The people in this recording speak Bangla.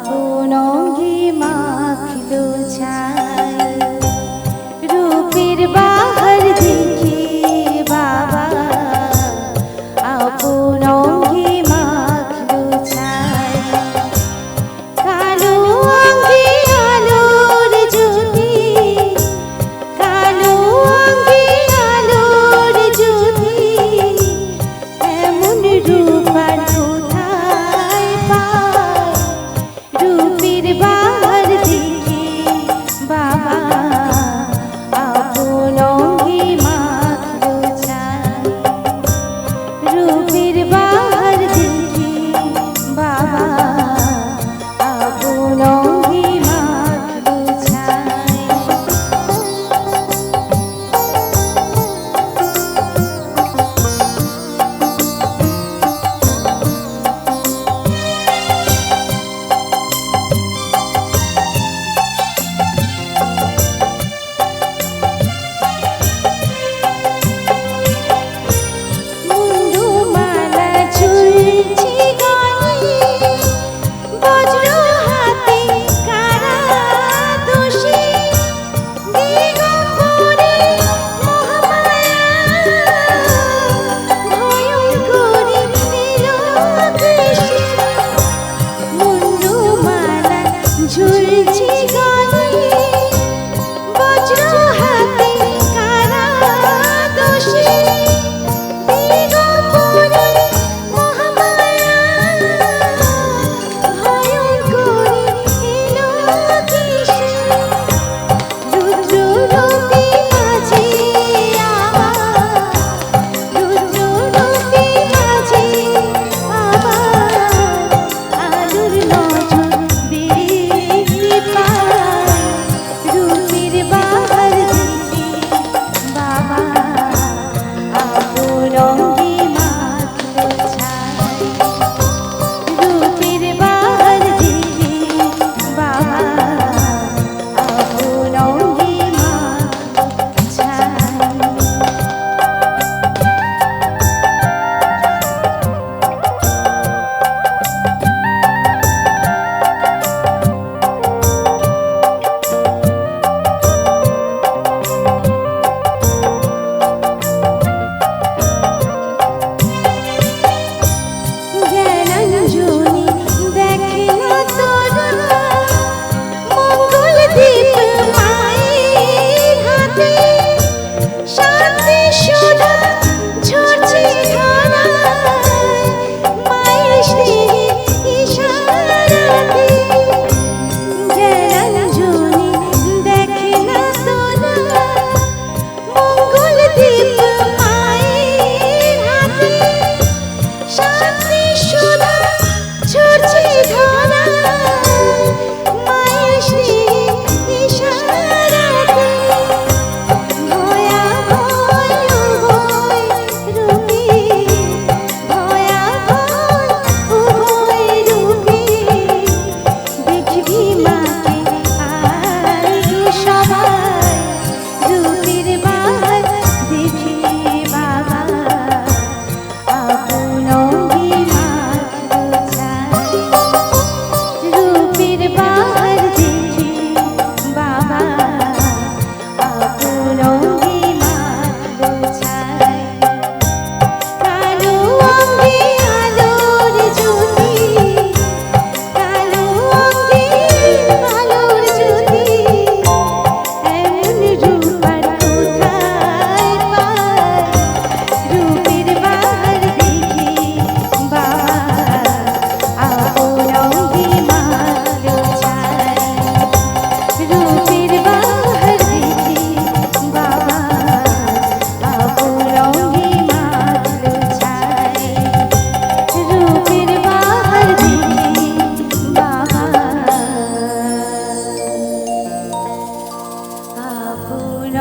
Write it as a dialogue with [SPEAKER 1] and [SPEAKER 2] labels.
[SPEAKER 1] আপন অঙ্গে মাখলো ছাই রূপের বাহার দেখে বাবা আপন অঙ্গে মাখলো ছাই কালো অঙ্গে আলোর জ্যোতি কালো অঙ্গে আলোর জ্যোতি এমন রূপ আর কোথায় পায় রূপের বাহার দেখে বাবা আপন অঙ্গে মাখলো ছাই রূপের বাহার দেখে বাবা আপন অঙ্গে মাখলো ছাই মুন্ডমালা ঝুলছে গলায় বজ্র হাতে কারা দোষী দিগম্বরে মহামায়া ভয়ঙ্করী নীলকেশী মুন্ডমালা ঝুলছে গলায় বজ্র হাতে কারা দোষী দিগম্বরে মহামায়া ভয়ঙ্করী নীলকেশী রুদ্ররূপী মাঝে রুদ্ররূপী মাঝে আলোর নজর দেখতে পায় রূপের বাহার দেখে বাবা আপন অঙ্গে মাখলো ছাই রূপের বাহার দেখে বাবা আপন অঙ্গে মাখলো ছাই জ্ঞানাঞ্জলি দেখে না তোরা মঙ্গল দীপ মায়ের হাতে শান্তি সুধা ঝরছে ধরায় মায়ের স্নেহে ইশারাতে জ্ঞানাঞ্জলি দেখে না তোরা মঙ্গল দীপ মায়ের হাতে শান্তি সুধা ঝরছে ধরায় মায়ের স্নেহে ইশারাতে ভয়াবহ উভয় রূপে ভয়াবহ উভয় রূপে দেখবি মাকে আয় সবাই রূপের বাহার দেখে বাবা আপন অঙ্গে মাখলো ছাই রূপের বাহার দেখে বাবা আপন অঙ্গে মাখলো ছাই কালো অঙ্গে আলোর জ্যোতি কালো অঙ্গে আলোর জ্যোতি এমন রূপ আর কোথায় পায় রূপের বাহার দেখে বাবা আপন অঙ্গে মাখলো ছাই রূপের বাহার দেখে বাবা আপন অঙ্গে মাখলো ছাই রূপের বাহার দেখে বাবা আপন